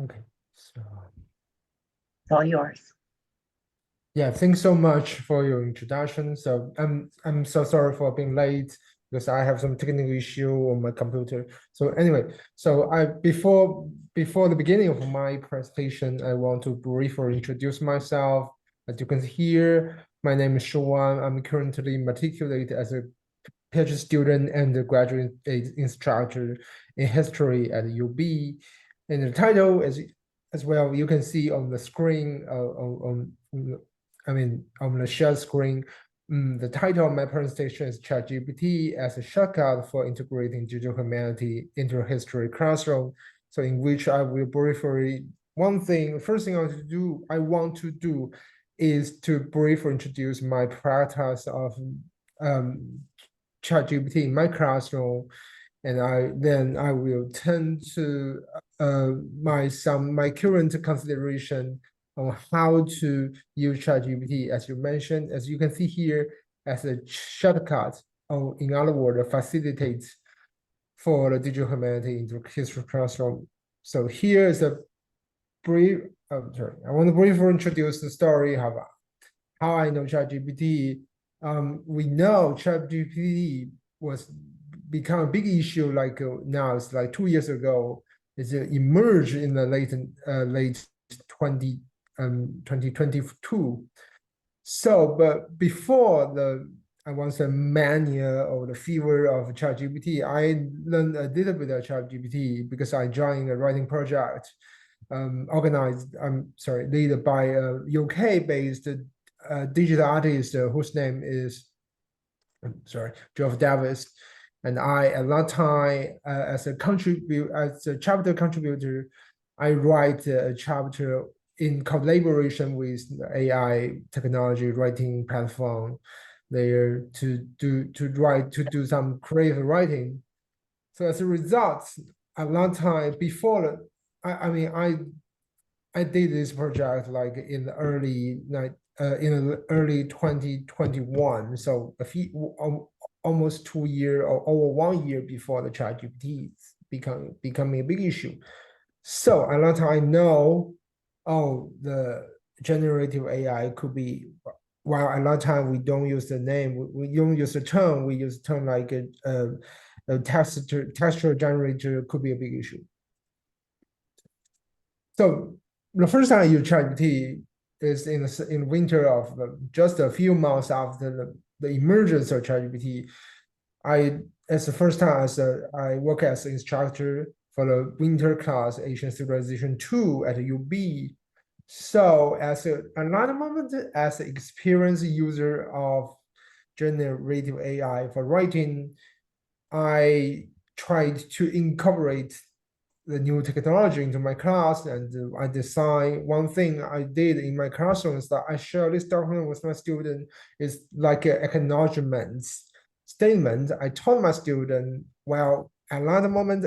Okay, so It's all yours. yeah, thanks so much for your introduction. So I'm so sorry for being late because I have some technical issue on my computer. So anyway, so I before the beginning of my presentation, I want to briefly introduce myself. As you can hear, my name is Shu Wan. I'm currently matriculated as a PhD student and a graduate instructor in history at UB. And the title is as well, you can see on the screen, on the share screen, the title of my presentation is ChatGPT as a shortcut for integrating digital humanity into a history classroom. So in which I will briefly, first thing I want to do is to briefly introduce my practice of um, ChatGPT in my classroom, and I will turn to my current consideration on how to use ChatGPT, as you mentioned, as you can see here, as a shortcut, or in other words, facilitate for the digital humanity into history classroom. So here is a brief. Sorry, I want to briefly introduce the story of how I know ChatGPT. We know ChatGPT was become a big issue like now. It's like 2 years ago. It's emerged in the late 2022. So, but before I was a mania or the fever of ChatGPT, I learned a little bit of ChatGPT because I joined a writing project led by a UK-based digital artist whose name is, Geoff Davis. And I, at that time, as a chapter contributor, I write a chapter in collaboration with the AI technology writing platform there to do some creative writing. So as a result, at that time before I mean I did this project like in the early 2021, so almost 2 year or over 1 year before the ChatGPT becoming a big issue. So at that time I know, the generative AI could be, while at that time we don't use the name, we don't use the term, we use the term like a textual generator could be a big issue. So the first time I used ChatGPT is in winter of just a few months after the emergence of ChatGPT. As the first time I work as an instructor for the winter class Asian Civilization 2 at UB. So as another moment, as an experienced user of generative AI for writing, I tried to incorporate the new technology into my class, and I design one thing I did in my classroom is that I share this document with my student. Is like an acknowledgement statement. I told my student, well, at that moment,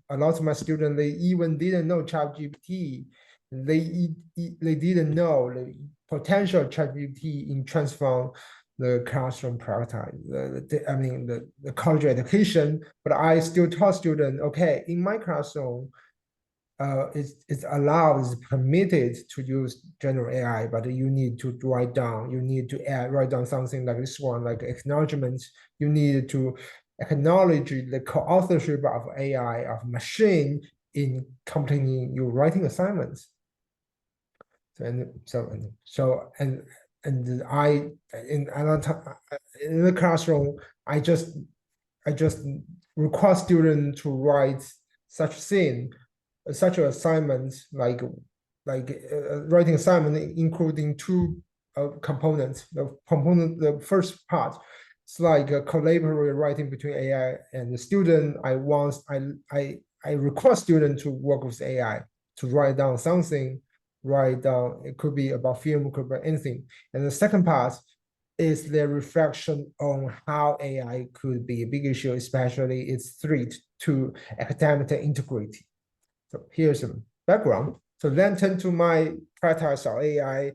a lot of my students, they even didn't know ChatGPT. They didn't know the potential ChatGPT in transform the classroom prioritize the college education, but I still taught students, okay, in my classroom, it's allowed, it's permitted to use general AI, but you need to write down something like this one, like acknowledgement. You need to acknowledge the co-authorship of AI, of machine in completing your writing assignments. And I in the classroom, I just request students to write such an assignment, like writing assignment including two components. The first part, it's like a collaborative writing between AI and the student. I request students to work with AI to write down something. Write down, it could be about film, could be anything. And the second part is the reflection on how AI could be a big issue, especially its threat to academic integrity. So here's some background. So then turn to my practice of AI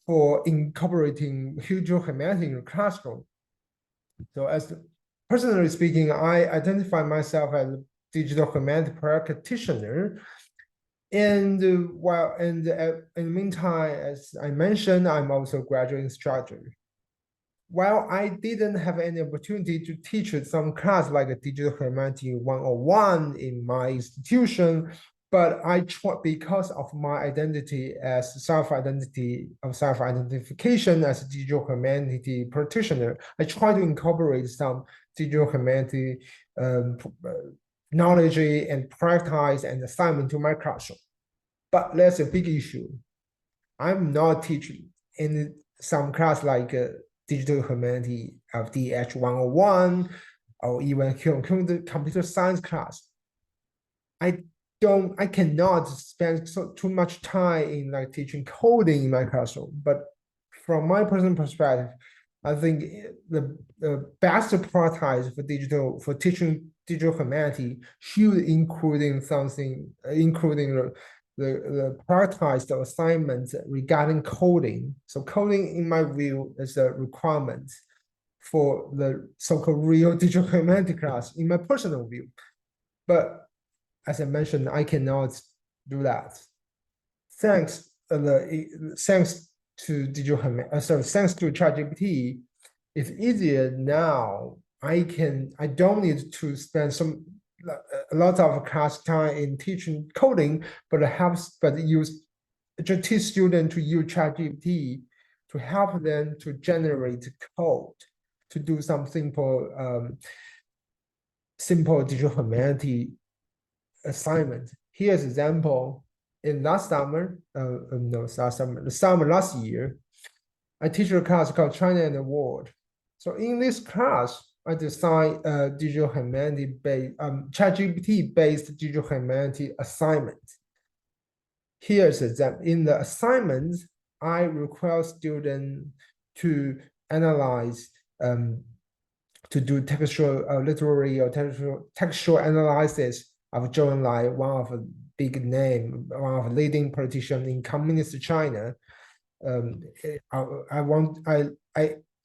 for incorporating digital humanity in the classroom. So as personally speaking, I identify myself as a digital humanity practitioner. And in the meantime, as I mentioned, I'm also a graduate instructor. While I didn't have any opportunity to teach some class like a Digital Humanity 101 in my institution, but I try because of my identity as self-identification as a digital humanity practitioner, I try to incorporate some digital humanity um, knowledge and practice and assignment to my classroom. But that's a big issue. I'm not teaching in some class like digital humanity of DH 101 or even computer science class. I I cannot spend too much time in like teaching coding in my classroom. But from my personal perspective, I think the best prioritize for teaching digital humanity should including something, including the prioritized assignments regarding coding. So coding, in my view, is a requirement for the so-called real digital humanity class, in my personal view. But as I mentioned, I cannot do that. Thanks to thanks to ChatGPT, it's easier now. I don't need to spend a lot of class time in teaching coding, but just teach students to use ChatGPT to help them to generate code to do some simple digital humanity assignment. Here's an example. In last summer, no, last summer, the summer last year, I teach a class called China and the World. So in this class, I designed a digital humanity based, ChatGPT based digital humanity assignment. Here's example. In the assignment, I require students to analyze to do textual, literary or textual analysis of Zhou Enlai, one of a big name, one of a leading politician in communist China. I want I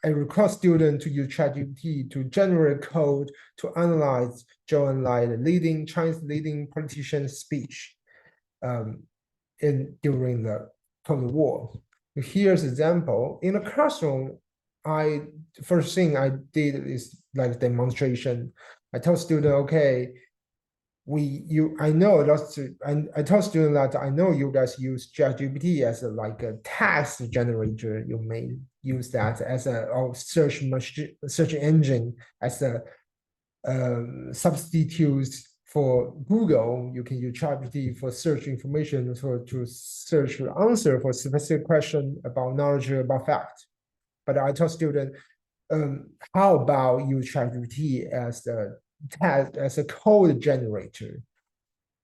request students to use ChatGPT to generate code to analyze Zhou Enlai, the Chinese leading politician's speech during the Cold War. Here's an example. In a classroom, first thing I did is like demonstration. I told student, okay, I told student that I know you guys use ChatGPT as like a text generator. You may use that as a search engine as a substitute for Google. You can use ChatGPT for search information to search the answer for specific question about knowledge about fact. But I tell students, how about use ChatGPT as a code generator?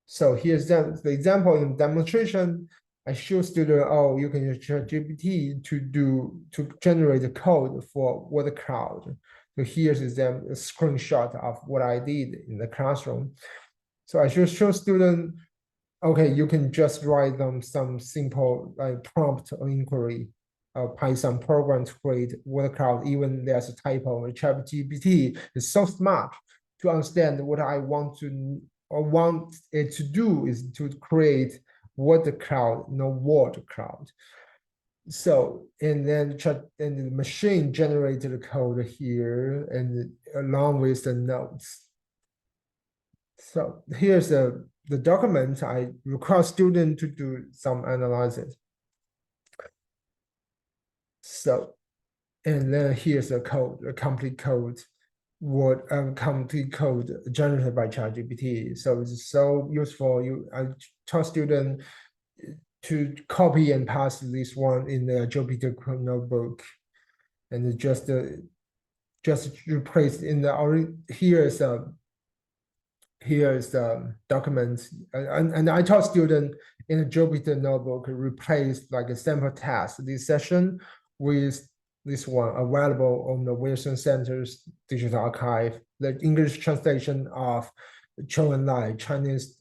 So here's the example in demonstration. I show student, oh, you can use ChatGPT to generate the code for word cloud. So here's a screenshot of what I did in the classroom. So I should show student, okay, you can just write them some simple like prompt or inquiry Python program to create word cloud, even there's a typo. ChatGPT is so smart to understand what I want it to do is to create word cloud, no word cloud. So and then the machine generated the code here and along with the notes. So here's the document. I require student to do some analysis. So, and then here's the code, the complete code, complete code generated by ChatGPT. So it's so useful. I tell student to copy and paste this one in the Jupyter notebook, and just replace in the here's the document, and I taught student in a Jupyter notebook replace like a sample task this session with this one available on the Wilson Center's digital archive, the English translation of Zhou Enlai, Chinese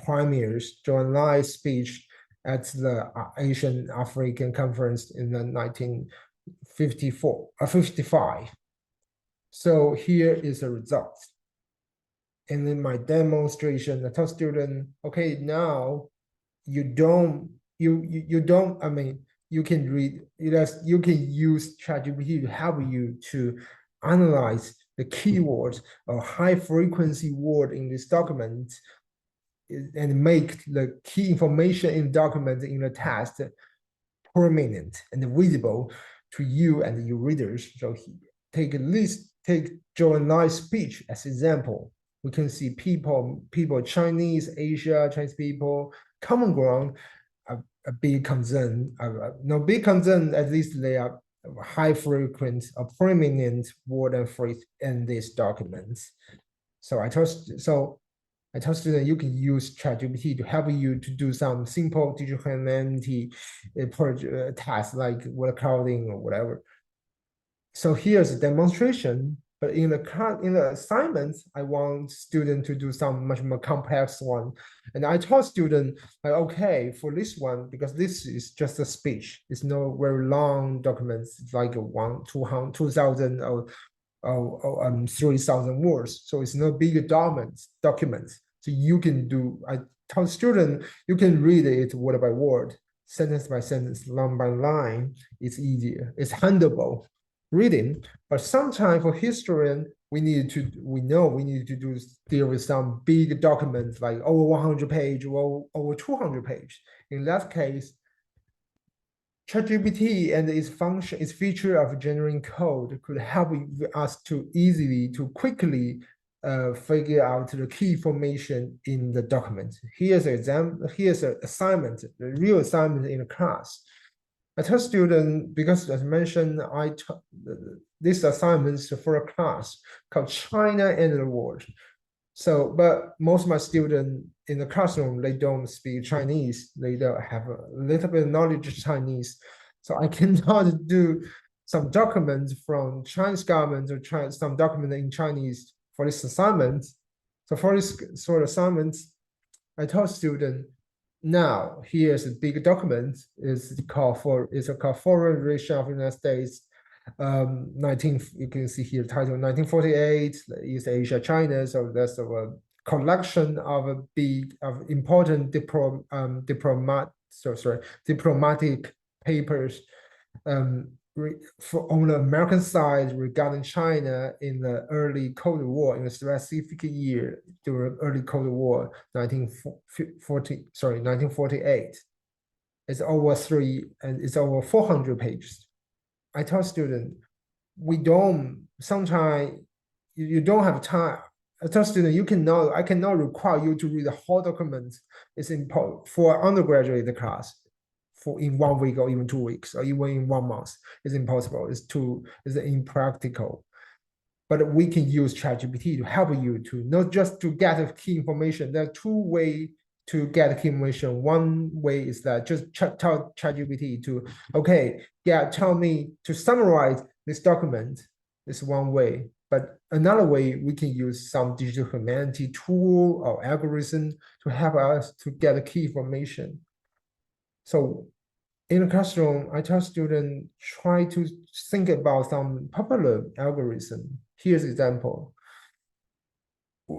premier's Zhou Enlai speech at the Asian African Conference in the 1954 55. So here is the result. And in my demonstration, I tell student, okay, now you don't, I mean, you can read, you can use ChatGPT to help you to analyze the keywords or high frequency word in this document and make the key information in document in the text prominent and visible to you and your readers. So take Joe Nai's speech as example. We can see people Chinese, Asia, Chinese people, common ground, a big concern. No big concern. At least they are high frequent or prominent word and phrase in these documents. So I tell students you can use ChatGPT to help you to do some simple digital humanity tasks like word coding or whatever. So here's a demonstration, but in the assignments, I want student to do some much more complex one. And I told student, like, okay, for this one, because this is just a speech, it's no very long documents, it's like 2,000 or 3,000 words. So it's no big documents. So you can do, I tell student, you can read it word by word, sentence by sentence, line by line. It's easier, it's handleable reading. But sometimes for historian, we know we need to deal with some big documents like over 100 page or over 200 page. In that case, ChatGPT and its feature of generating code could help us to quickly figure out the key information in the document. Here's an example. Here's an assignment, the real assignment in the class. I tell students, because as mentioned, this assignment is for a class called China and the World. So, but most of my students in the classroom, they don't speak Chinese. They don't have a little bit of knowledge of Chinese. So I cannot do some documents from Chinese government or some document in Chinese for this assignment. So for this sort of assignments, I told students, now here's a big document. It's called Foreign Relations of the United States. 19 you can see here title 1948 East Asia China. So that's a collection of important diplomatic papers on the American side regarding China in the early Cold War, in the specific year during early Cold War, 1948. It's over 400 pages. I tell students, sometimes you don't have time. I tell students, I cannot require you to read the whole document. It's important for undergraduate class in 1 week or even 2 weeks or even in 1 month. It's impossible. It's impractical. But we can use ChatGPT to help you to not just to get key information. There are two ways to get key information. One way is that just tell ChatGPT to, okay, tell me to summarize this document. This is one way. But another way, we can use some digital humanity tool or algorithm to help us to get key information. So in the classroom, I tell students try to think about some popular algorithm. Here's an example.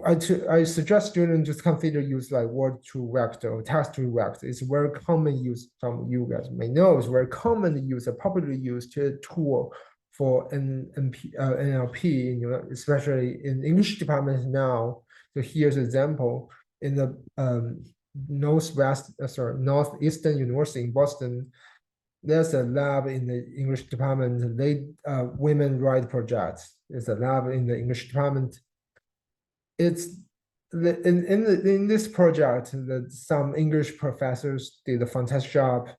I suggest students just consider use like word to vector or text to vector. It's very common use. Some you guys may know it's very common use, a popularly used tool for NLP, especially in English departments now. So here's an example in the Northeastern University in Boston. There's a lab in the English department. Women Right Project. There's a lab in the English department. It's in this project that some English professors did a fantastic job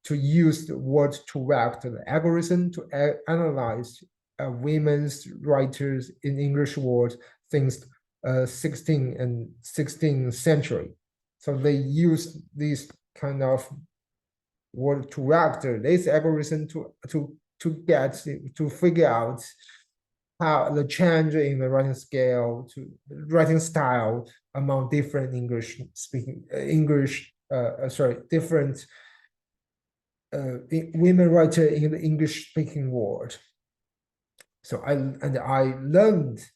to use the word to vector the algorithm to analyze women's writers in English words since 16th and 16th century. So they use these kind of word to vector this algorithm to figure out how the change in the writing style among different different women writer in the English speaking world. So I learned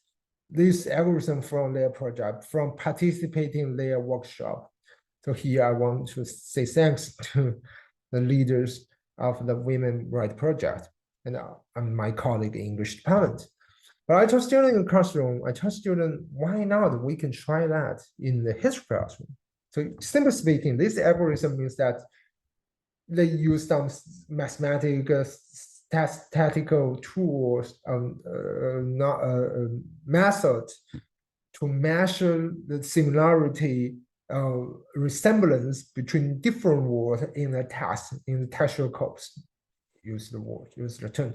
this algorithm from their project, from participating in their workshop. So here I want to say thanks to the leaders of the Women Right Project and my colleague in English department. But I told students in the classroom, I told students, why not? We can try that in the history classroom. So simply speaking, this algorithm means that they use some mathematical statistical tools, not method to measure the similarity resemblance between different words in the text, in the textual codes. Use the word, use the term.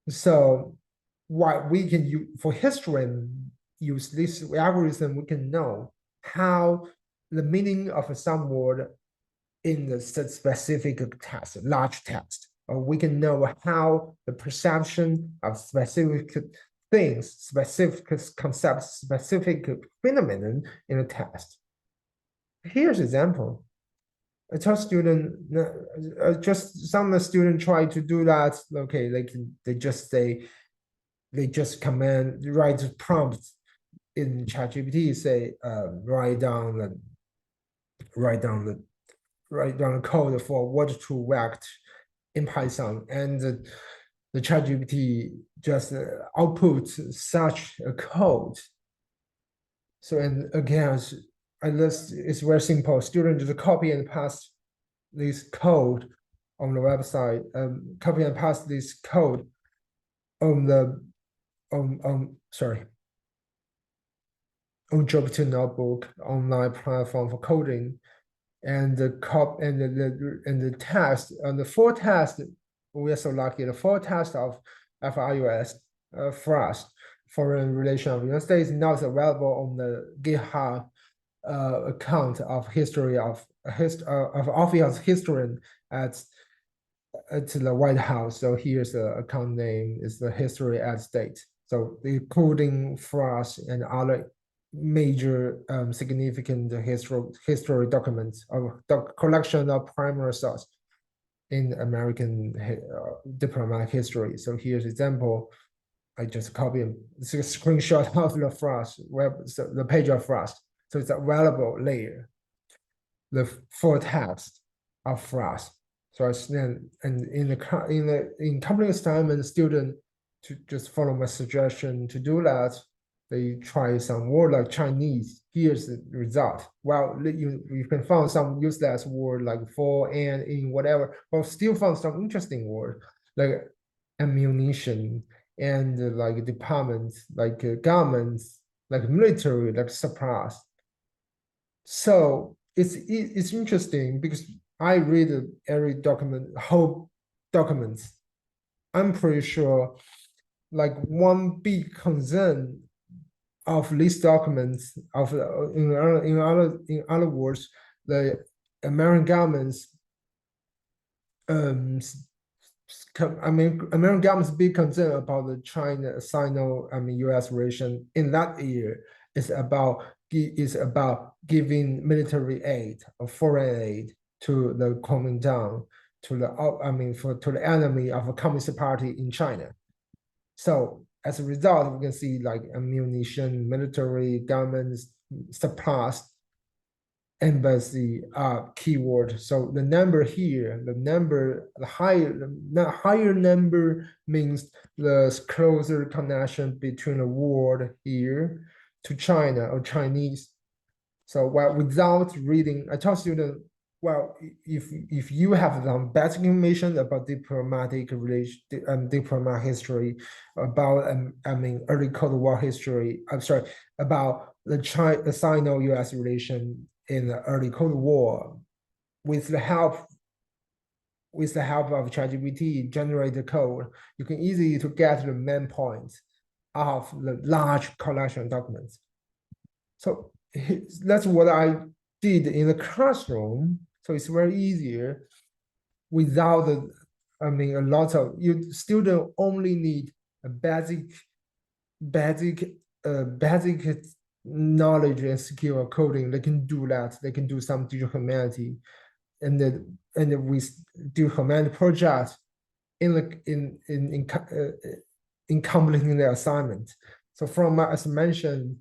So what we can use for history and use this algorithm, we can know how the meaning of some word in the specific text, large text, or we can know how the perception of specific things, specific concepts, specific phenomenon in a text. Here's an example. I tell student, just some of the students try to do that. Okay, they just say, they just command, write prompts in ChatGPT, say, write down the code for what to react in Python, and the ChatGPT just outputs such a code. So, and again, it's very simple. Students just copy and paste this code on the website, copy and paste this code on the sorry, on Jupyter Notebook online platform for coding, and the test and the full test. We are so lucky. The full test of FIUS FROST, Foreign Relation of the United States, now is available on the GitHub account of history of office historian at the White House. So here's the account name, is the history at state. So including FROST and other major significant history documents of the collection of primary source in American diplomatic history. So here's example. I just copy a screenshot of the FROST so the page of FROST. So it's available later, the full text of FROST. So then, and in company assignment, student to just follow my suggestion to do that, they try some word like Chinese. Here's the result. Well, you can find some useless word like for and in whatever, but still found some interesting word like ammunition and like departments, like governments, like military, like supplies. So it's interesting because I read every document, whole documents. I'm pretty sure like one big concern of these documents of in other words, the American government's American government's big concern about the Sino-US relation in that year is about giving military aid or foreign aid to the Kuomintang, to the enemy of a communist party in China. So as a result, we can see like ammunition, military, government supplies, embassy keyword. So the number here, the higher number means the closer connection between the word here to China or Chinese. So without reading, I tell students, well, if you have some basic information about diplomatic relation, diplomatic history, about early Cold War history, I'm sorry, about the Sino-US relation in the early Cold War, with the help of ChatGPT, generate the code, you can easily to get the main points of the large collection documents. So that's what I did in the classroom. So it's very easier without a lot of, you student only need a basic knowledge and skill of coding. They can do that. They can do some digital humanity, and then we do humanity projects in completing the assignment. So from as mentioned,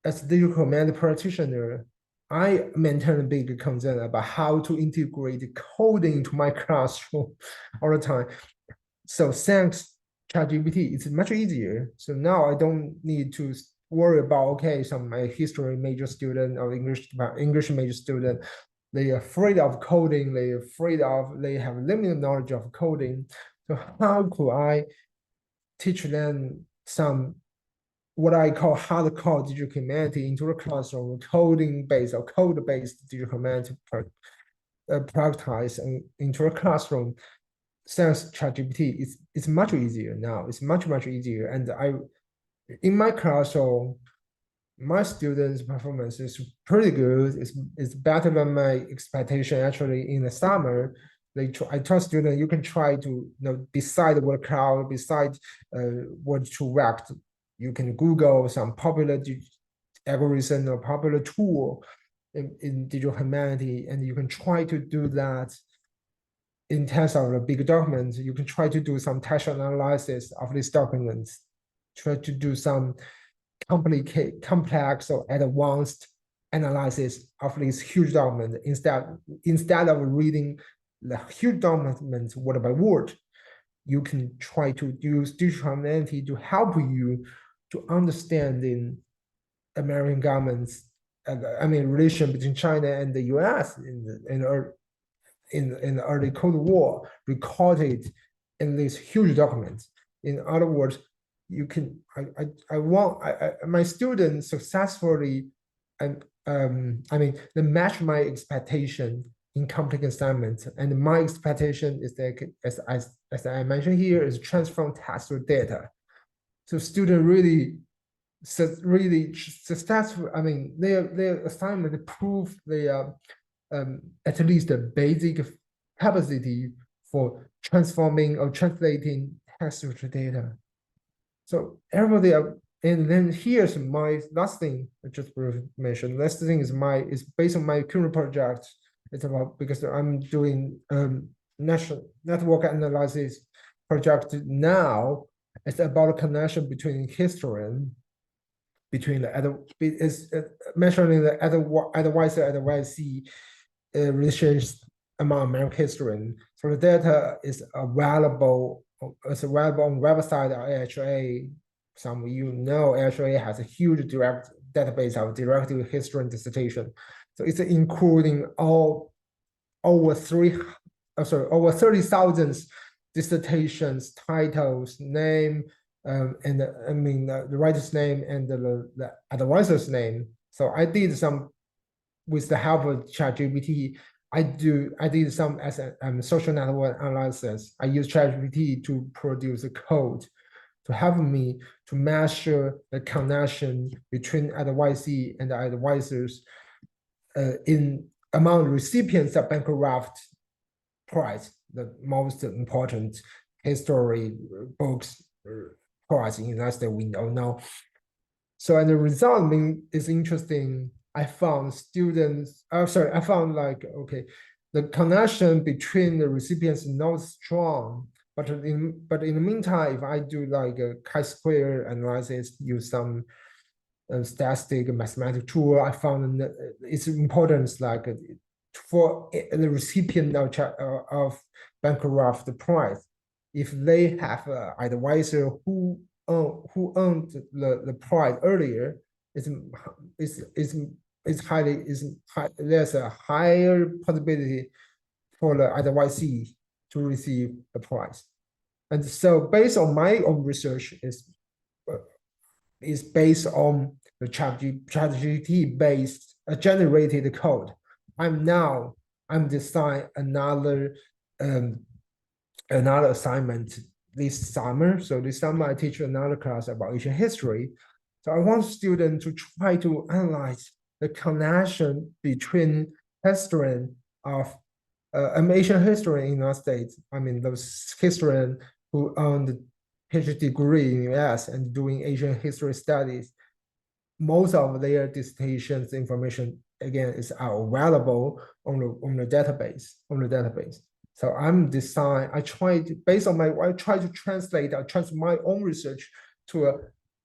as digital command practitioner, I maintain a big concern about how to integrate coding into my classroom all the time. So thanks ChatGPT, it's much easier. So now I don't need to worry about okay, some my history major student or English major student, they are afraid of coding, they have limited knowledge of coding. So how could I teach them some what I call hardcore digital humanity into the classroom, coding based or code based digital humanity practice and into a classroom? Thanks ChatGPT, it's much easier now. It's much easier, and I in my class, so my students' performance is pretty good. It's better than my expectation. Actually, in the summer, I tell students you can try to decide what cloud, decide what to react. You can Google some popular algorithm or popular tool in digital humanity, and you can try to do that in terms of the big documents. You can try to do some textual analysis of these documents, try to do some complex or advanced analysis of these huge documents instead of reading the huge documents word by word. You can try to use digital humanity to help you to understand in American government's relation between China and the U.S. in the early Cold War recorded in these huge documents. In other words, you can my students successfully and they match my expectation in complex assignments, and my expectation is that as I mentioned here is transform text to data. So student really successful. I mean, their assignment prove they are at least a basic capacity for transforming or translating text to data. So everybody, and then here's my last thing I just mentioned. Last thing is based on my current project. It's about because I'm doing national network analysis project now. It's about a connection between history and between the other is measuring the advisor relations among American history. So the data is available. It's available on website of AHA. Some of you know AHA has a huge direct database of directive history and dissertation. So it's including all over over 30,000 dissertations, titles, name, and the writer's name and the advisor's name. So I did some with the help of ChatGPT. I did some as a social network analysis. I use ChatGPT to produce a code to help me to measure the connection between advisee and the advisors in among recipients of Bancroft Prize, the most important history books prize in the United States we all know. So and the result is interesting. I found the connection between the recipients is not strong, but in the meantime, if I do like a chi-square analysis, use some statistic mathematical tool, I found its importance like for the recipient of Bancroft Prize, if they have an advisor who owned the prize earlier, there's a higher possibility for the advisee to receive the prize. And so based on my own research is based on the ChatGPT based generated code. I'm design another assignment this summer. So this summer I teach another class about Asian history. So I want students to try to analyze the connection between history of Asian history in the United States. I mean, those historians who earned PhD degree in the US and doing Asian history studies, most of their dissertations information again is available on the database. So I try to transfer my own research to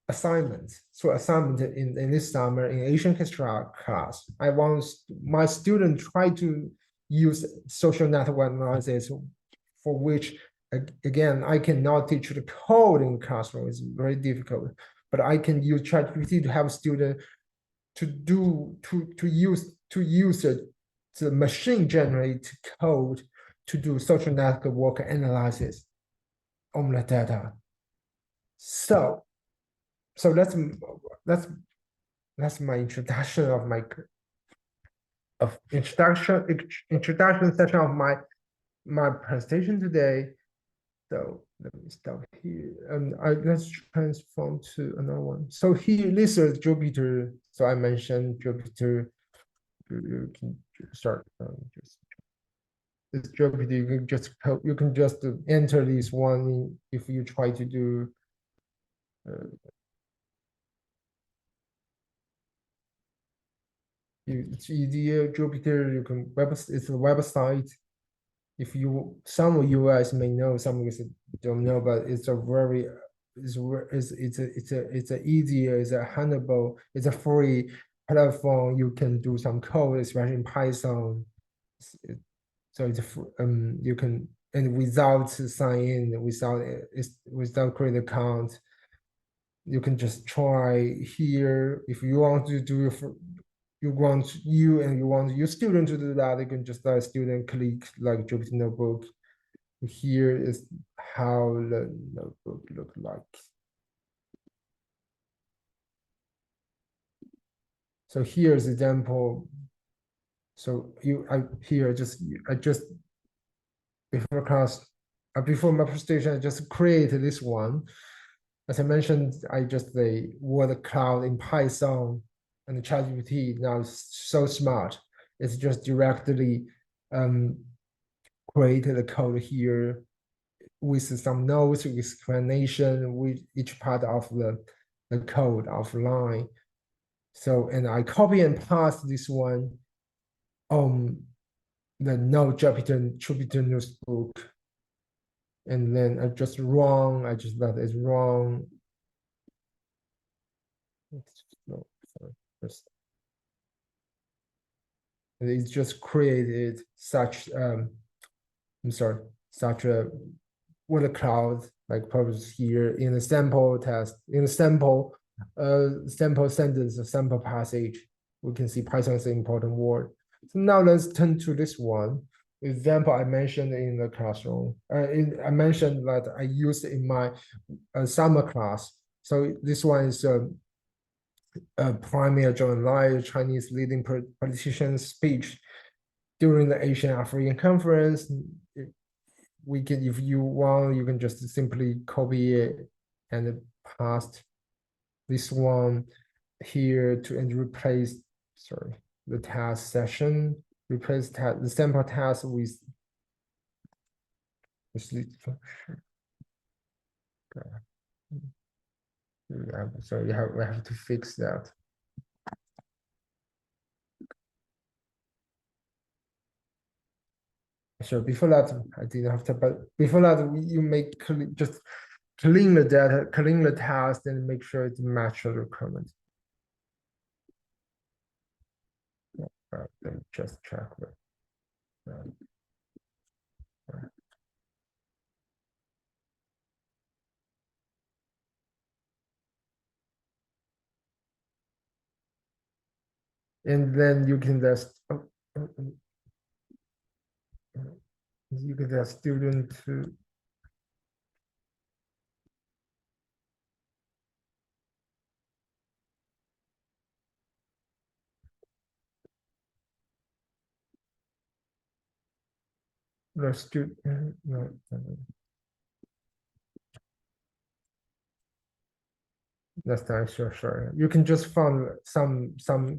assignments. So assignment in this summer in Asian history class, I want my student try to use social network analysis, for which again I cannot teach the code in classroom. It's very difficult, but I can use ChatGPT to have student to use the machine generate code to do social network analysis on the data. So that's that's my introduction of my introduction session of my presentation today. So let me stop here. Let's transform to another one. So here, this is Jupyter. So I mentioned Jupyter. You can start just this Jupyter. You can just enter this one if you try to do. It's easier. Jupyter. You can It's a website. If you some of you guys may know, some of you don't know, but it's a very it's a easier, it's a handleable, it's a free platform. You can do some code, especially in Python. So it's you can, and without sign in, without create account, you can just try here. If you want to do you want your student to do that, you can just let student click like Jupyter Notebook. Here is how the notebook look like. So here's example. So I just before class, before my presentation, I just created this one. As I mentioned, I just the word cloud in Python, and the ChatGPT now is so smart. It's just directly created the code here with some notes, explanation with each part of the code offline. So, and I copy and paste this one on the Node Jupyter Notebook, and then I just wrong. I just let it wrong. No, sorry. It's just created such I'm sorry, such a what a cloud like purpose here in the sample test, in the sample sentence, sample passage, we can see Python is an important word. So now let's turn to this one example I mentioned in the classroom. I mentioned that I used in my summer class. So this one is Premier John Lai, Chinese leading politician's speech during the Asian African Conference. We can, if you want, you can just simply copy it and paste this one here to and replace, sorry, the task session, replace the sample task with this. So we have to fix that. So before that, I didn't have to, but before that, you make just clean the data, clean the task, and make sure it matches the requirements. Let me just check that. And then you can just you can just student to the student no, that's not sure. You can just find some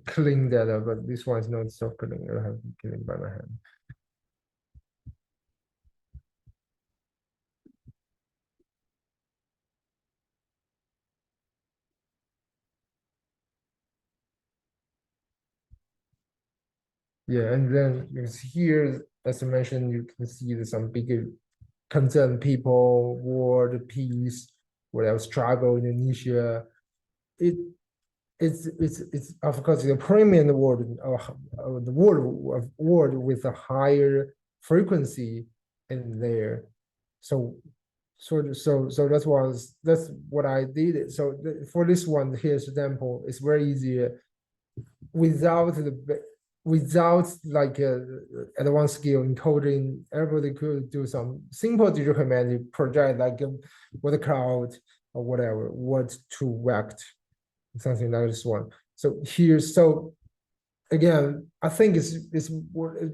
clean data, but this one is not so clean. I have to clean by my hand. Yeah, and then you see here, as I mentioned, you can see some bigger concerned people, world peace, whatever struggle, Indonesia, it it's of course the premium word the word with a higher frequency in there. So that's what I did. So for this one, here's example. It's very easy without the without like advanced skill in coding. Everybody could do some simple digital humanity project like with cloud or whatever, what to React, something like this one. So here, so again, I think it's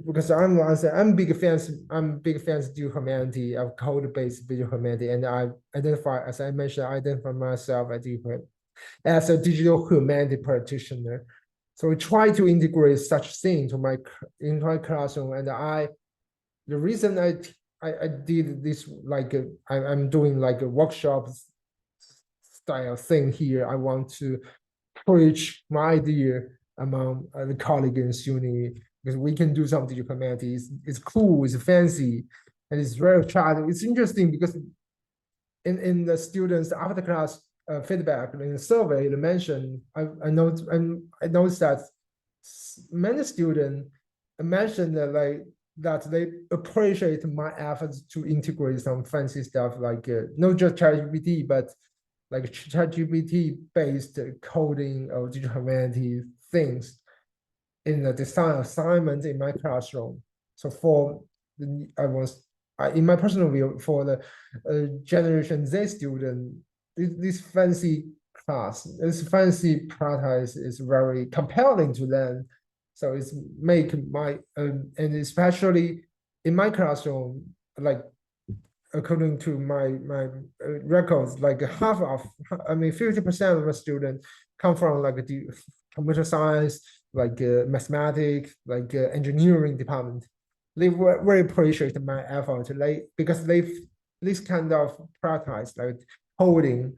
because I'm big fans. I'm big fans of digital humanity, of code-based digital humanity, and I identify, as I mentioned, I identify myself as a digital humanity practitioner. So we try to integrate such thing into my classroom, and the reason I did this like I'm doing like a workshop style thing here. I want to preach my idea among the colleagues in uni because we can do something digital humanities. It's cool, it's fancy, and it's very challenging. It's interesting because in the students after class feedback in the survey, they mentioned I noticed that many students mentioned that that they appreciate my efforts to integrate some fancy stuff like not just ChatGPT but like ChatGPT based coding or digital humanities things in the design assignment in my classroom. So for the, I was in my personal view for the Generation Z student, this fancy class, this fancy practice is very compelling to them. So it's make my and especially in my classroom, like according to my records, like half of, I mean, 50% of the students come from like the computer science, like mathematics, like engineering department. They were very appreciate my effort, like because they this kind of practice like coding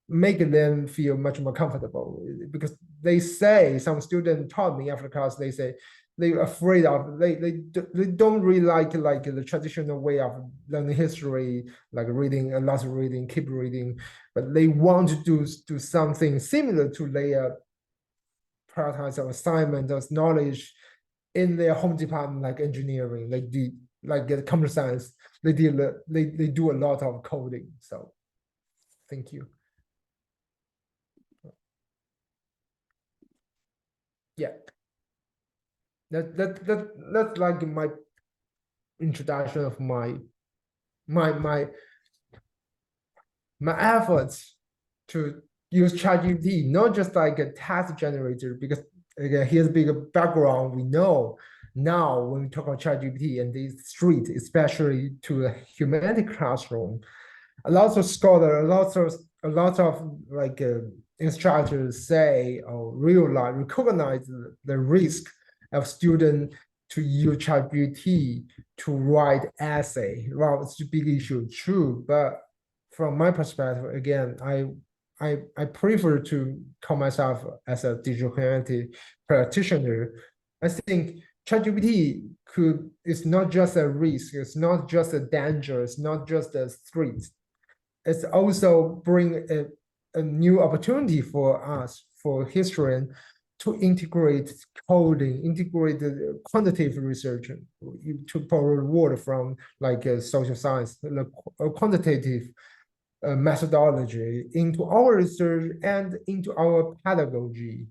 make them feel much more comfortable because they say some student taught me after class they say they're afraid of they don't really like the traditional way of learning history like reading a lot of reading keep reading but they want to do something similar to their prioritize of assignment of knowledge in their home department like engineering like computer science they do a lot of coding. So thank you. Yeah, that's like my introduction of my my my efforts to use ChatGPT, not just like a task generator, because again, here's a bigger background. We know now when we talk about ChatGPT and the street, especially to the humanity classroom, a lot of scholars, a lot of like instructors say or realize recognize the risk of student to use ChatGPT to write essay. Well, it's a big issue, true, but from my perspective, again, I prefer to call myself as a digital humanity practitioner. I think ChatGPT could it's not just a risk, it's not just a danger, it's not just a threat. It's also bring a new opportunity for us, for historians, to integrate coding, integrate the quantitative research, to borrow the word from like social science, the quantitative methodology into our research and into our pedagogy.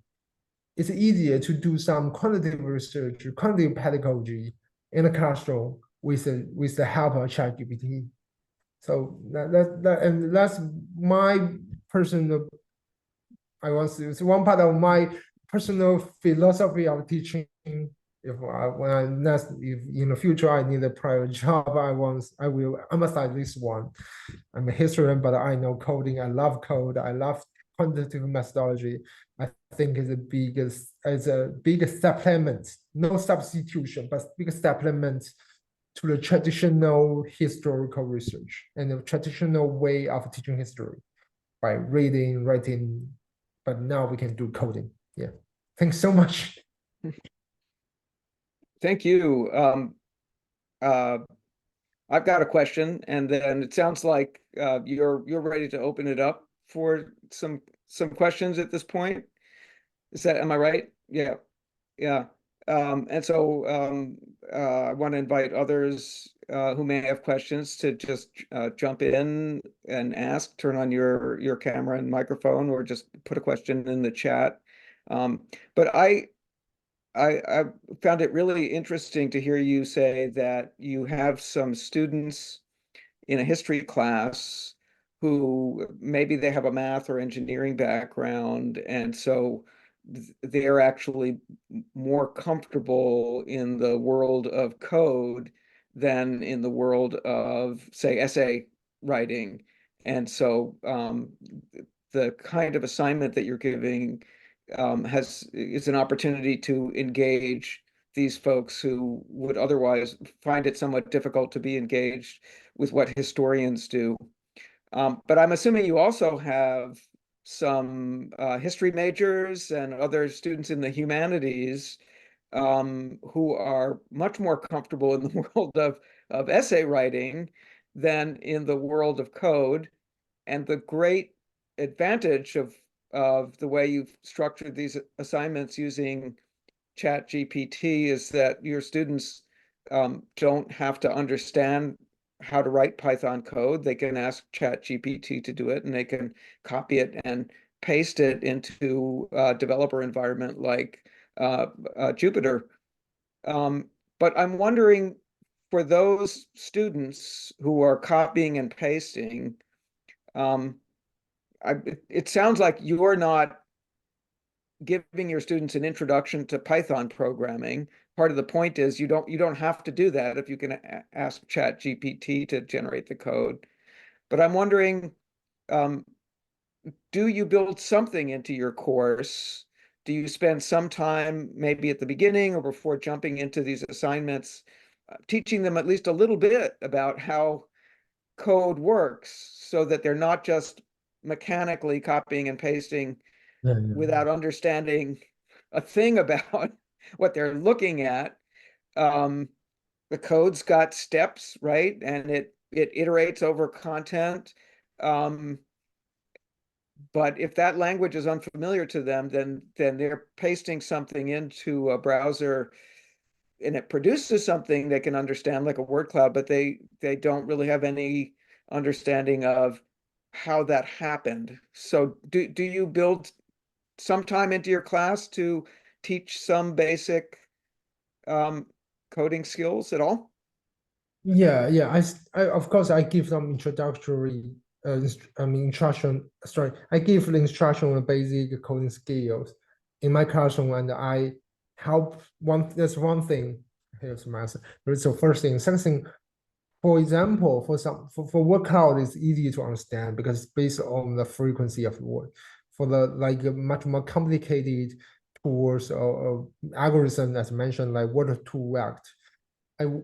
It's easier to do some quantitative research, quantitative pedagogy in a classroom with the help of ChatGPT. So and that's my personal. I want to. It's one part of my personal philosophy of teaching. If when I next if in the future I need a private job, I will emphasize this one. I'm a historian, but I know coding. I love code. I love quantitative methodology. I think is a biggest supplement, no substitution, but biggest supplement to the traditional historical research and the traditional way of teaching history by reading, writing. But now we can do coding. Yeah. Thanks so much. Thank you. I've got a question, and then it sounds like you're ready to open it up for some some questions at this point? Am I right? Yeah, yeah. And so I want to invite others who may have questions to just jump in and ask, turn on your camera and microphone, or just put a question in the chat. Um, but I found it really interesting to hear you say that you have some students in a history class who maybe they have a math or engineering background, and so they're actually more comfortable in the world of code than in the world of, say, essay writing. And so the kind of assignment that you're giving has is an opportunity to engage these folks who would otherwise find it somewhat difficult to be engaged with what historians do. But I'm assuming you also have some history majors and other students in the humanities who are much more comfortable in the world of essay writing than in the world of code. And the great advantage of the way you've structured these assignments using ChatGPT is that your students don't have to understand how to write Python code. They can ask ChatGPT to do it, and they can copy it and paste it into a developer environment like Jupyter. But I'm wondering, for those students who are copying and pasting, um, it sounds like you're not giving your students an introduction to Python programming. Part of the point is you don't have to do that if you can ask ChatGPT to generate the code. But I'm wondering, um, do you build something into your course? Do you spend some time maybe at the beginning or before jumping into these assignments, teaching them at least a little bit about how code works so that they're not just mechanically copying and pasting Yeah, yeah. without understanding a thing about what they're looking at. Um, the code's got steps, right? And it iterates over content. Um, but if that language is unfamiliar to them, then they're pasting something into a browser and it produces something they can understand, like a word cloud, but they don't really have any understanding of how that happened. So do you build some time into your class to teach some basic um, coding skills at all? Yeah, yeah. Of course I give them introductory, instruction. Sorry, I give the instruction on basic coding skills in my classroom, and I help one. That's one thing. Here's my answer. So first thing, second thing. For example, for word cloud, it's easy to understand because it's based on the frequency of the word. For the like much more complicated tools or algorithm, as mentioned, like word to vect,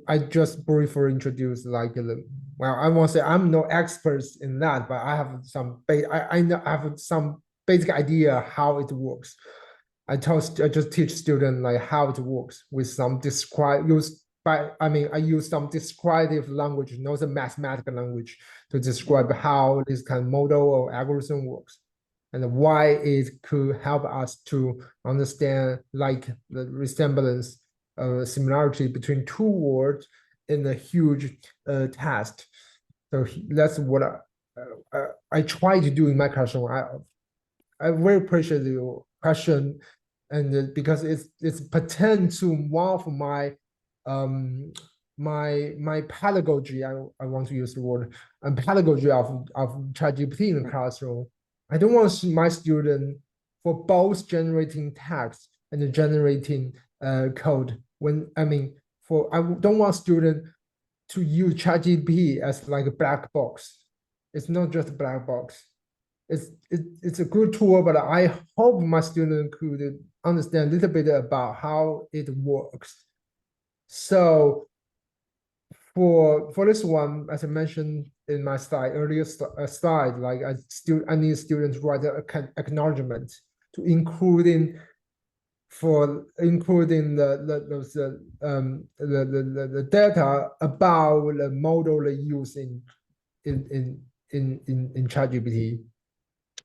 I just briefly introduced like well, I won't say I'm no experts in that, but I have some I know I have some basic idea how it works. I just teach students like how it works with some describe use by I use some descriptive language, not the mathematical language, to describe how this kind of model or algorithm works and why it could help us to understand like the resemblance similarity between two words in a huge task. So that's what I try to do in my classroom. I very appreciate your question, and because it's pertain to one of my my pedagogy. I want to use the word pedagogy of ChatGPT in the classroom. I don't want my student for both generating text and generating code. I don't want student to use ChatGPT as like a black box. It's not just a black box. It's a good tool, but I hope my student could understand a little bit about how it works. So for this one, as I mentioned in my slide, like I need students to write an acknowledgement to including the data about the model they use in ChatGPT.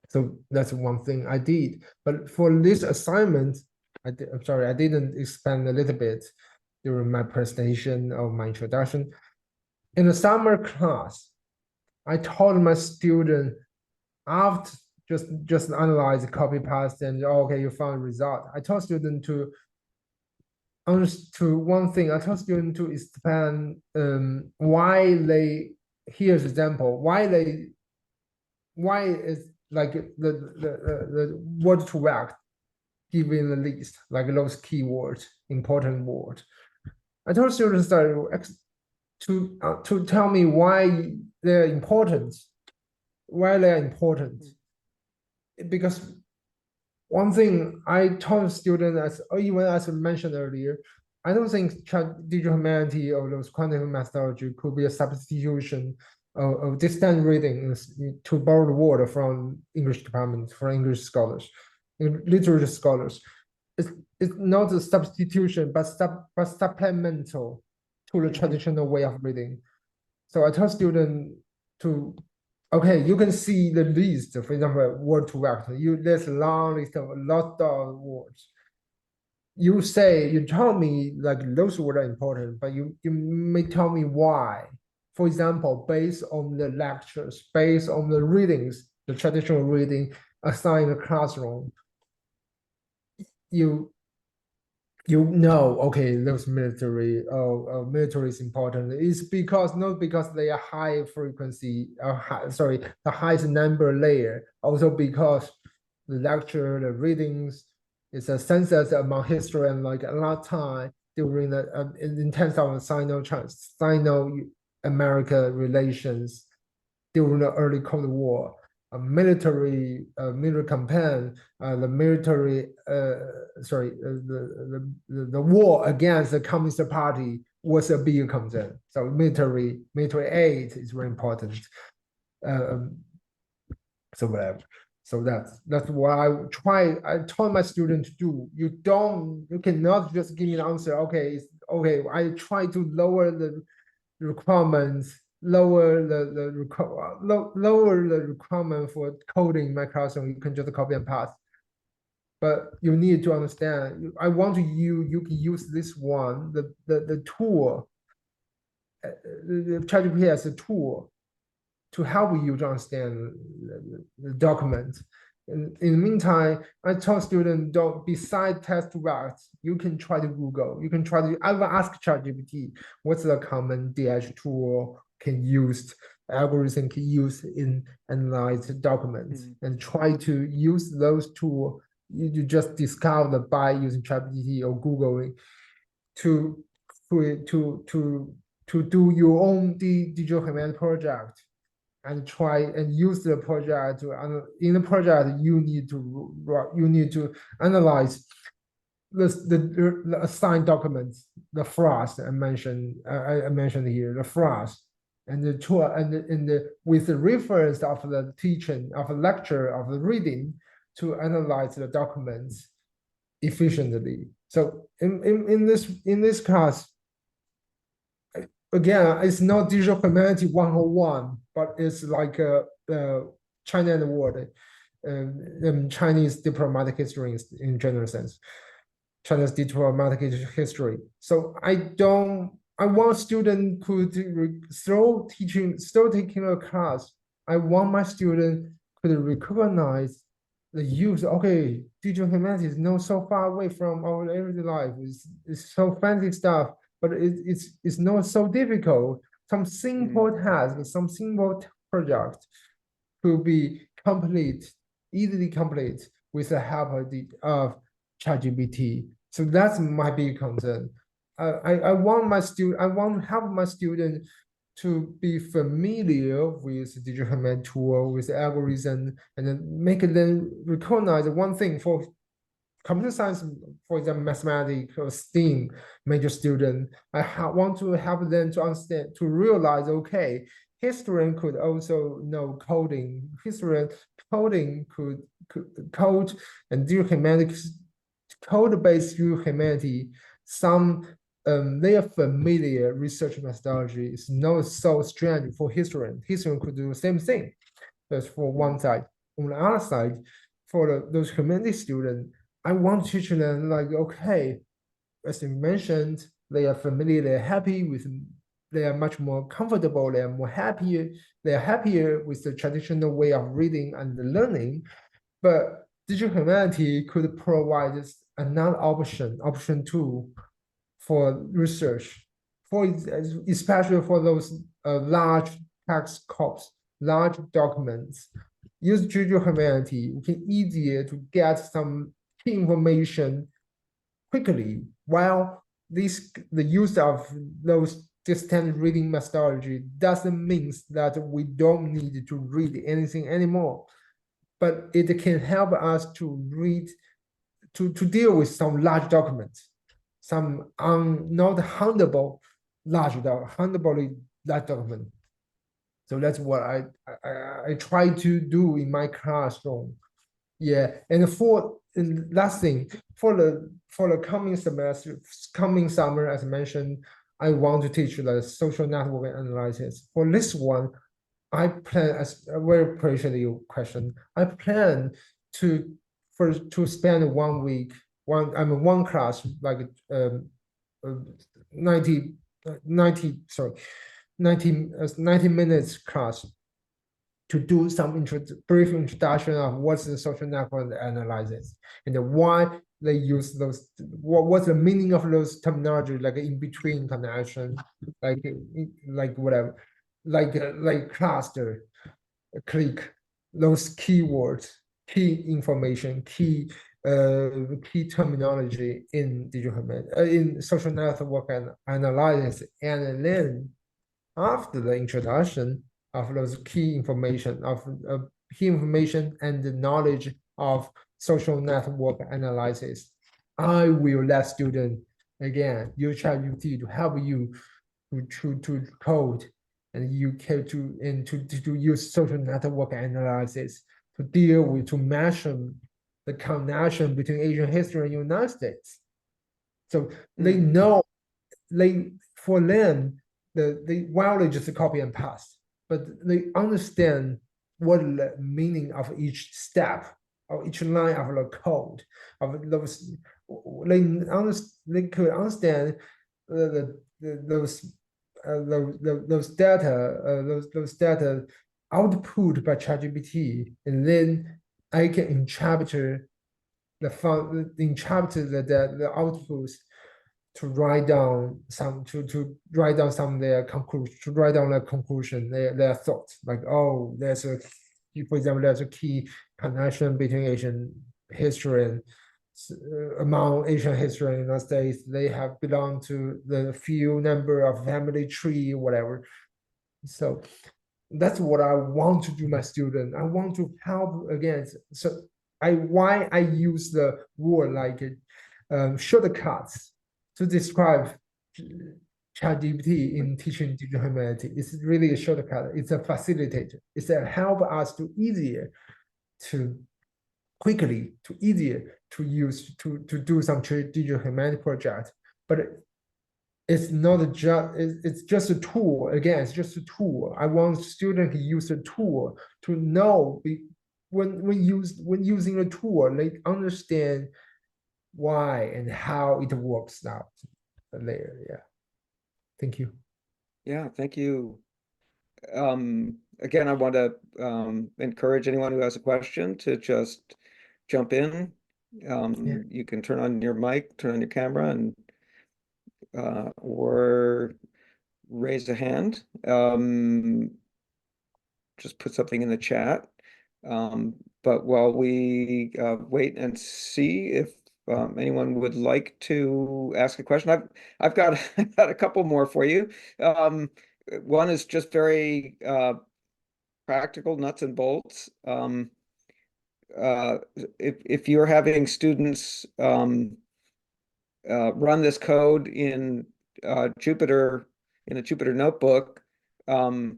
So that's one thing I did. But for this assignment, I'm sorry, I didn't expand a little bit during my presentation or my introduction. In the summer class, I taught my student after just analyze, copy paste, and okay, you found a result. I taught student to one thing. I taught student to expand why they, here's example, why is like the word to act given the list, like those keywords, important words. I told students that to tell me why they're important, because one thing I told students, as even as I mentioned earlier, I don't think digital humanity or those quantitative methodology could be a substitution of distant reading, to borrow the word from English department, for English scholars, literature scholars. It's not a substitution, but supplemental to the traditional way of reading. So I tell students to, okay, you can see the list, for example, word to act. There's a long list of a lot of words. You tell me like those words are important, but you may tell me why. For example, based on the lectures, based on the readings, the traditional reading assigned in the classroom, you know, okay, those military is important. It's because not because they are high frequency, sorry, the highest number layer. Also because the lecture, the readings, is a census among history, and like a lot of time during the in terms of Sino-America relations during the early Cold War. A military campaign, the military the war against the Communist Party was a big concern. So military aid is very important. So whatever. So that's what I told my students to do. You cannot just give me an answer. Okay, okay. I try to lower the requirements, lower the requirement for coding in my classroom. You can just copy and paste. But you need to understand. I want you can use this one, the tool, the ChatGPT as a tool to help you to understand the document. In the meantime, I tell students, don't, beside test routes, you can try to Google. You can try to, I will ask ChatGPT, what's the common DH tool can use, algorithm can use in analyze documents, and try to use those tools you just discover by using ChatGPT or Googling to do your own digital humanity project, and try and use the project to, in the project you need to analyze the assigned documents, the phrase I mentioned here, the phrase, and the tool, and with the reference of the teaching of a lecture of the reading to analyze the documents efficiently. So in this class, again, it's not digital humanity 101, but it's like China and the world, Chinese diplomatic history in general sense, China's diplomatic history. So I want students could still taking a class. I want my student could recognize the use. Okay, digital humanities is not so far away from our everyday life. It's so fancy stuff, but it's not so difficult. Some simple tasks, some simple project could be easily complete with the help of ChatGPT. So that's my big concern. I want to help my student to be familiar with digital human tool, with algorithm, and then make them recognize one thing. For computer science, for example, mathematics or STEAM major student, I want to help them to understand, to realize, okay, historian could also know coding. Historian coding could code, and digital humanities, code-based digital humanity, some they are familiar research methodology is not so strange for historian. Historian could do the same thing. That's for one side. on the other side, for those humanities students, I want to teach them like, okay, as you mentioned, they are familiar, they're happy with, they are much more comfortable, they are more happier, they are happier with the traditional way of reading and learning. But digital humanity could provide another option two for research, for especially for those large text corpus, large documents. Use digital humanity, we can easier to get some key information quickly, while the use of those distant reading methodology doesn't mean that we don't need to read anything anymore, but it can help us to read, to deal with some large documents, some not handleable handleable large document. So that's what I try to do in my classroom. Yeah, and last thing, for the coming semester, coming summer, as mentioned, I want to teach the social network analysis. For this one, I plan, as a very appreciate your question. I plan to to spend 1 week, one class, like uh, 90 90 sorry 90 minutes class, to do some brief introduction of what's the social network analysis and why they use those, what's the meaning of those terminology, like in between connection, like whatever, like cluster, click, those keywords, key information, key terminology in in social network and analysis, and then after the introduction of those key information and the knowledge of social network analysis, I will let student again use ChatGPT to help you to code, and you can to use social network analysis to deal with, to measure the connection between Asian history and United States. So they know, for them, while they just copy and paste, but they understand what the meaning of each step, of each line of the code, of those, they could understand those data, those data output by ChatGPT, and then I can interpret the outputs to write down some, to write down some of their conclusion, to write down their conclusion, their thoughts, like, oh, for example, there's a key connection between Asian history and among Asian history in the United States, they have belonged to the few number of family tree, whatever. So that's what I want to do my student. I want to help again. So why I use the word like shortcuts to describe ChatGPT in teaching digital humanity. It's really a shortcut. It's a facilitator. It's a help us to easier to quickly, to easier to use to do some digital humanity project. But it's not just, it's just a tool. Again, it's just a tool. I want students to use a tool to know, when using a tool, they understand why and how it works out later. Yeah. Thank you. Yeah, thank you. Again, I want to encourage anyone who has a question to just jump in. Yeah. You can turn on your mic, turn on your camera, and or raise a hand. Just put something in the chat. But while we wait and see if anyone would like to ask a question, I've got I've got a couple more for you. One is just very practical, nuts and bolts. If you're having students run this code in Jupyter, in a Jupyter notebook, and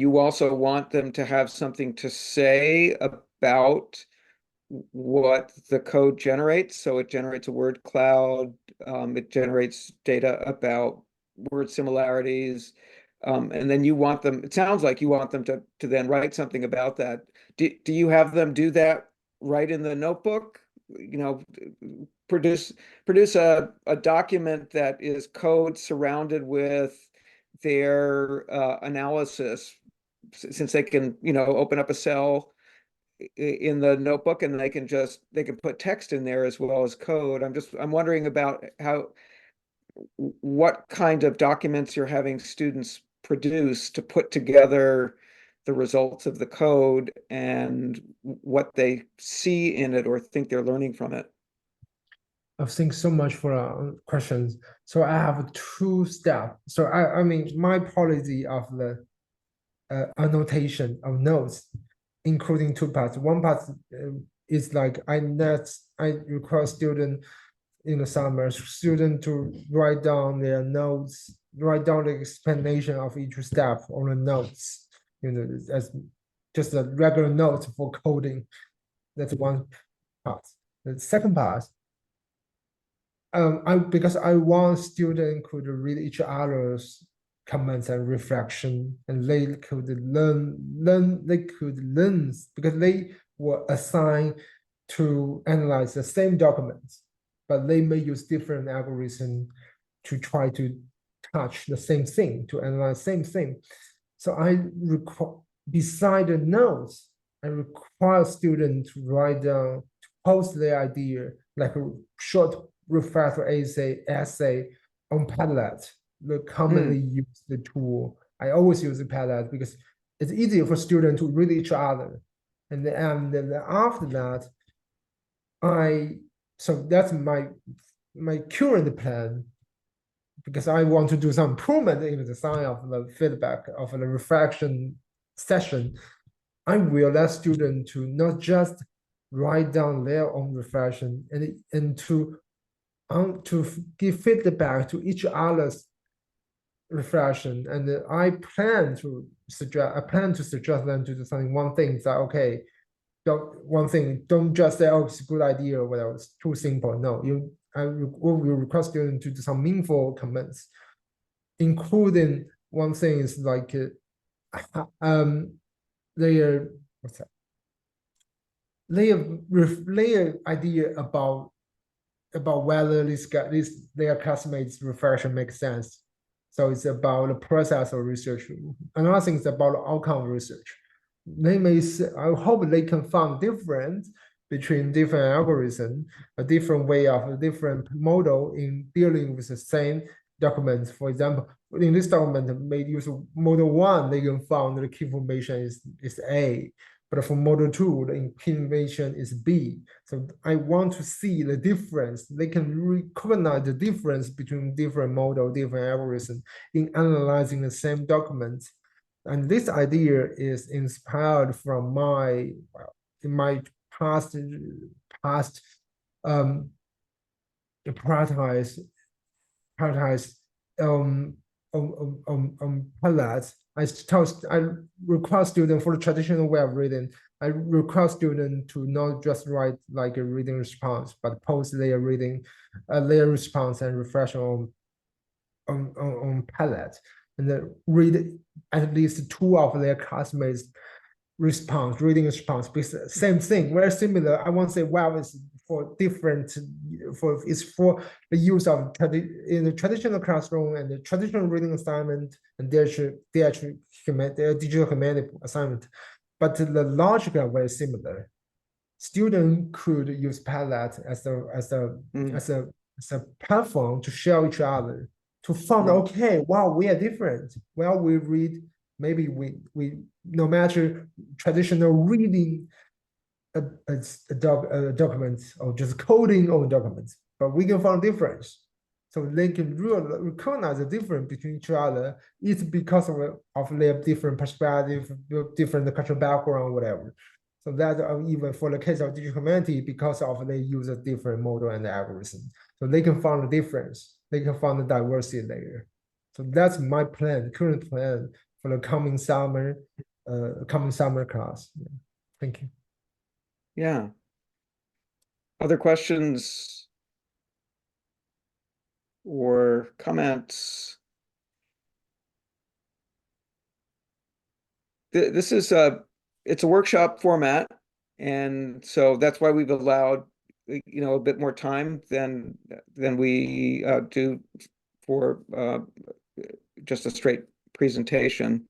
you also want them to have something to say about what the code generates. So it generates a word cloud, it generates data about word similarities. And then you want them, it sounds like you want them to then write something about that. Do you have them do that right in the notebook? You know, produce a document that is code surrounded with their analysis, since they can, open up a cell in the notebook, and they can put text in there as well as code. I'm wondering about what kind of documents you're having students produce to put together the results of the code and what they see in it or think they're learning from it. Thanks so much for questions. So I have two steps. So I mean, my policy of the annotation of notes, including two parts. One part is like I require student in the summer student to write down their notes, write down the explanation of each step on the notes. As just a regular note for coding. That's one part. The second part, because I want students could read each other's comments and reflection, and they could learn because they were assigned to analyze the same documents, but they may use different algorithms to try to touch the same thing, to analyze same thing. So I require, beside the notes, I require students to write down, to post their idea, like a short reflector essay on Padlet, the commonly used the tool. I always use the Padlet because it's easier for students to read each other. And then after that, so that's my current plan, because I want to do some improvement in the design of the feedback of the reflection session. I will let students to not just write down their own reflection and to give feedback to each other's reflection. And I plan to suggest them to do something. One thing is that, okay, don't just say, oh, it's a good idea or whatever, it's too simple. No, I will request students to do some meaningful comments, including one thing is like their what's that? Their idea about whether their classmates' reflection makes sense. So it's about the process of research. Another thing is about the outcome of research. They may say, I hope they can find difference between different algorithms, a different way of a different model in dealing with the same documents. For example, in this document, may use model 1, they can find the key information is A. But for model 2, the key information is B. So I want to see the difference. They can recognize the difference between different model, different algorithms in analyzing the same document. And this idea is inspired from my past prioritize Padlet. I require students for the traditional way of reading. I require students to not just write like a reading response, but post their reading, their response and reflection on Padlet, and then read at least 2 of their classmates' reading response. Because same thing, very similar. I won't say well, it's for different, it's for the use of in the traditional classroom and the traditional reading assignment and their digital humanities assignment, but the logic are very similar. Student could use Padlet as a platform to share each other, to find, okay, wow, we are different. Well, we read, maybe we no matter traditional reading documents or just coding on documents, but we can find difference. So they can really recognize the difference between each other. It's because of their different perspective, different cultural background, whatever. So that even for the case of digital humanity, because of they use a different model and algorithm. So they can find the difference. They can find the diversity there. So that's my plan, current plan for the coming summer class. Yeah. Thank you. Yeah. Other questions or comments? this is it's a workshop format, and so that's why we've allowed a bit more time than we do for just a straight presentation.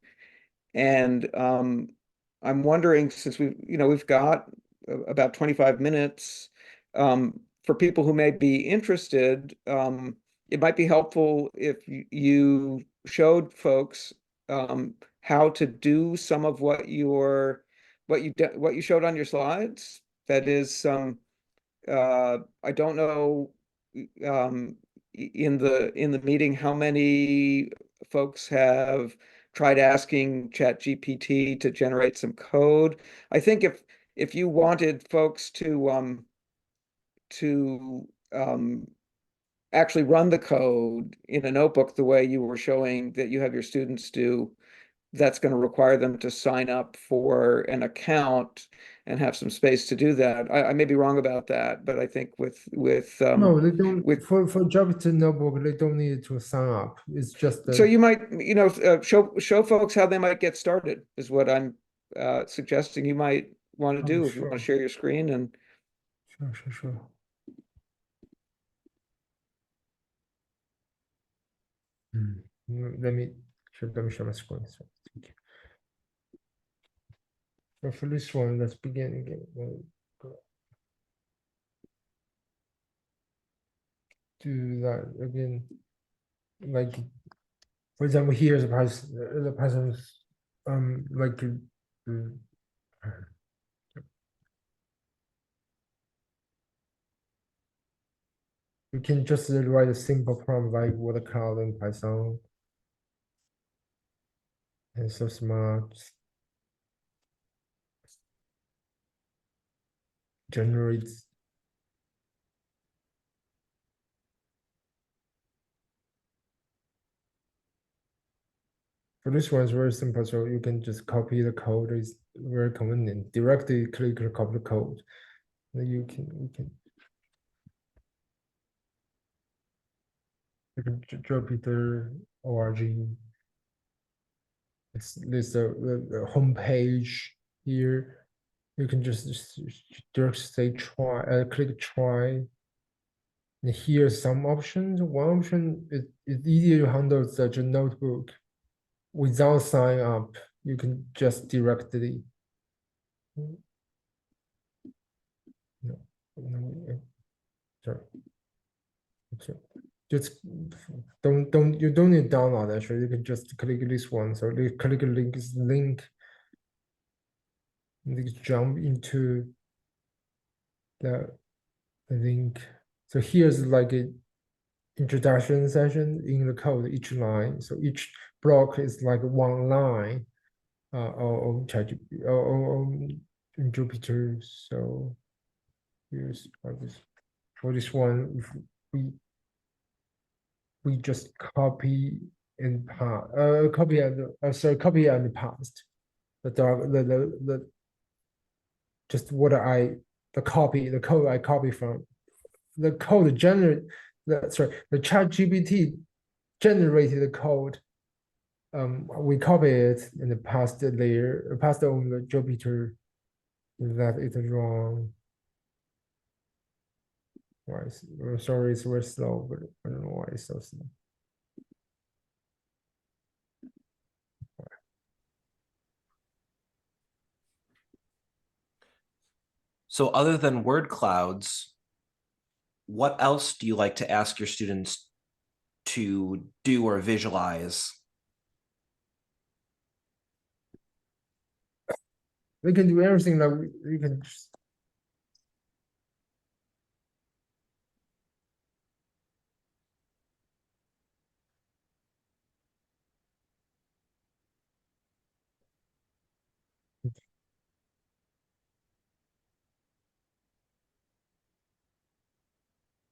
And I'm wondering, since we've got about 25 minutes, for people who may be interested, it might be helpful if you showed folks how to do some of what you showed on your slides. That is, I don't know, in the meeting how many folks have tried asking ChatGPT to generate some code. I think if you wanted folks to actually run the code in a notebook the way you were showing that you have your students do, that's going to require them to sign up for an account and have some space to do that. I may be wrong about that, but I think No, they don't. with For Jupyter Notebook, they don't need to sign up. It's just so you might show folks how they might get started is what I'm suggesting you might want to oh, do if you want to sure, share your screen. And sure. Let me share my screen. So, thank you. So for this one, let's begin again. Do that again. Like, for example, here's the person's like you can just write a simple prompt like what a cloud in Python. And so smart. Generates. For this one, it's very simple. So you can just copy the code. It's very convenient. Directly click or copy the code. Then you can drop it there org. It's this the home page here. You can just direct say try, click try. And here's some options. One option is easier to handle such a notebook without sign up. You can just directly. No, no, sorry. Okay. Just don't you don't need download actually. You can just click this one. So you click link. You jump into the link. So here's like a introduction session in the code, each line. So each block is like one line on ChatGPT in Jupyter. So here's like this. For this one, if we just copy and copy and paste the just what the code I copy from the code generate the ChatGPT generated the code. We copy it and paste the layer, paste on the Jupyter. That is wrong. Why? I'm sorry, it's very slow, but I don't know why it's so slow. So other than word clouds, what else do you like to ask your students to do or visualize? They can do everything that we can just,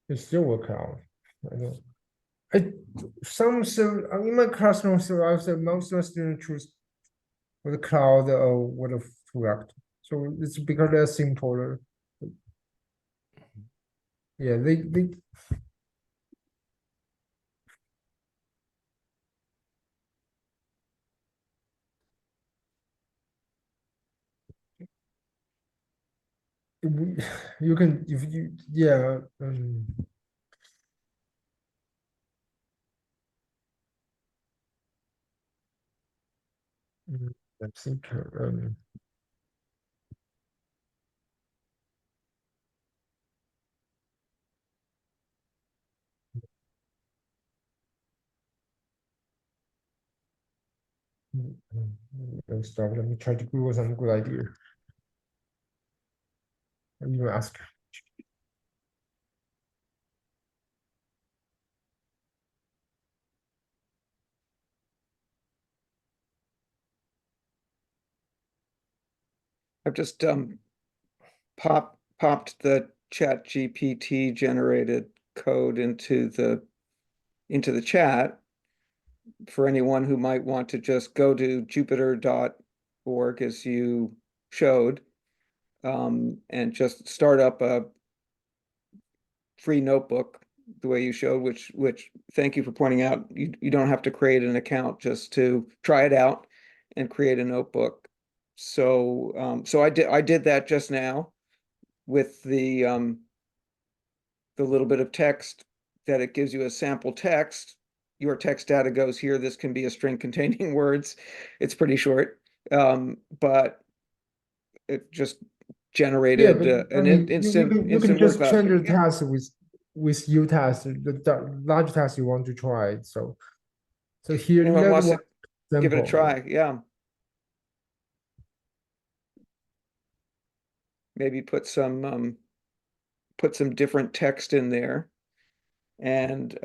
it still work out. I don't. I some so in my classroom, so I said most of the students choose with the cloud or with a React. So it's because they're simpler. Yeah, they you can, if you, yeah, I think, stop. Let me try to Google some good idea. And you ask. I've just popped the ChatGPT generated code into the chat for anyone who might want to just go to jupiter.org as you showed, and just start up a free notebook the way you showed, which thank you for pointing out. You don't have to create an account just to try it out and create a notebook. So I did that just now with the little bit of text that it gives you a sample text. Your text data goes here. This can be a string containing words. It's pretty short, but it just Yeah, generated but I an mean, you can instant word just cloud. change your task with U task, the large task you want to try. So here, Anyone let wants one to give it a example. try? Yeah. Maybe put some different text in there, and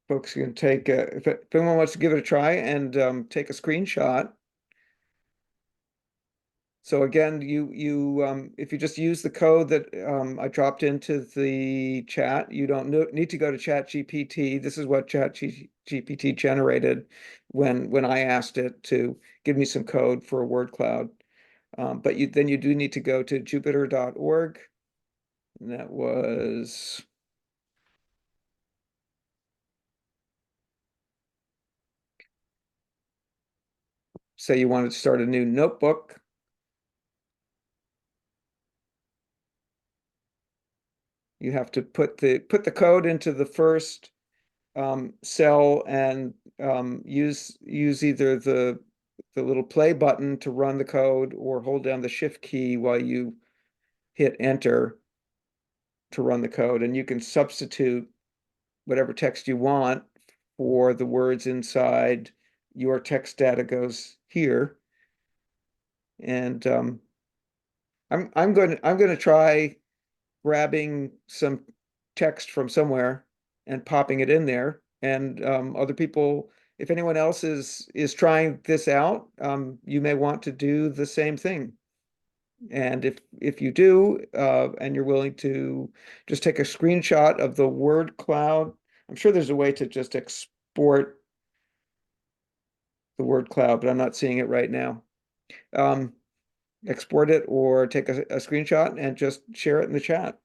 folks can take if anyone wants to give it a try and take a screenshot. So again, if you just use the code that I dropped into the chat, you don't need to go to ChatGPT. This is what ChatGPT generated when I asked it to give me some code for a word cloud. But then you do need to go to jupiter.org. And that was, say you wanted to start a new notebook. You have to put the code into the first cell and use either the little play button to run the code, or hold down the shift key while you hit enter to run the code. And you can substitute whatever text you want for the words inside your text data goes here. And I'm going to try grabbing some text from somewhere and popping it in there. And other people, if anyone else is trying this out, you may want to do the same thing. And if you do, and you're willing to just take a screenshot of the word cloud, I'm sure there's a way to just export the word cloud, but I'm not seeing it right now. Export it or take a screenshot and just share it in the chat.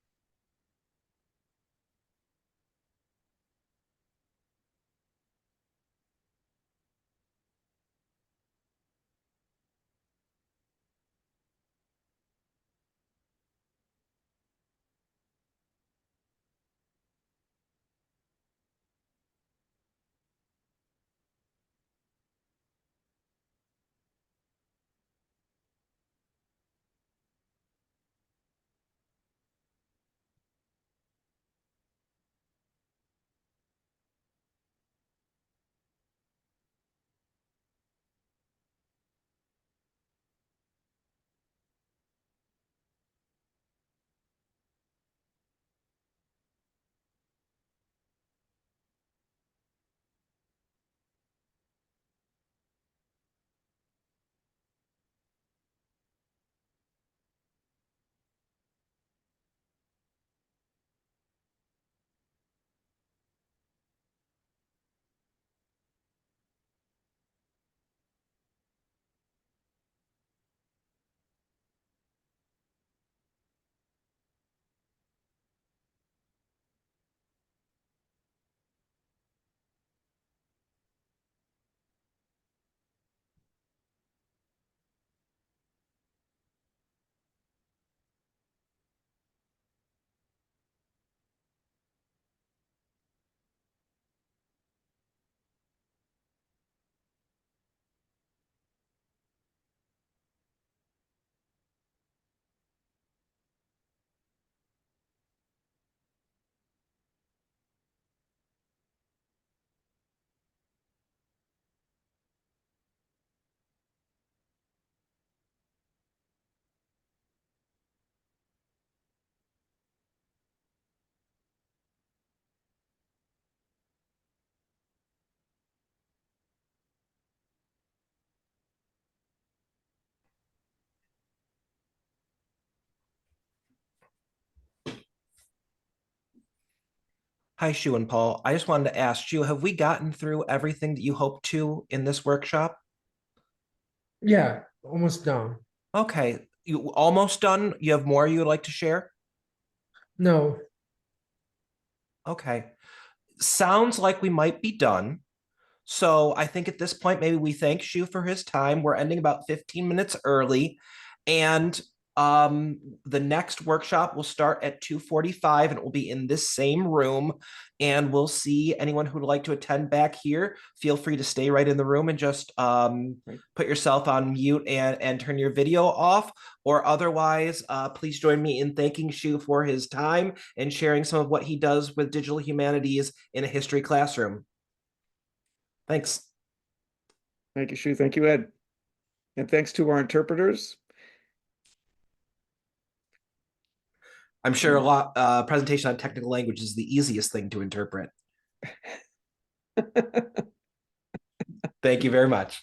Hi, Shu and Paul. I just wanted to ask Shu, have we gotten through everything that you hoped to in this workshop? Yeah, almost done. Okay, you almost done? You have more you would like to share? No, Okay. Sounds like we might be done. So I think at this point, maybe we thank Shu for his time. We're ending about 15 minutes early. And the next workshop will start at 2:45 and it will be in this same room. And we'll see anyone who would like to attend back here. Feel free to stay right in the room and just put yourself on mute and turn your video off. Or otherwise, please join me in thanking Shu for his time and sharing some of what he does with digital humanities in a history classroom. Thanks. Thank you, Shu. Thank you, Ed. And thanks to our interpreters. I'm sure a presentation on technical language is the easiest thing to interpret. Thank you very much.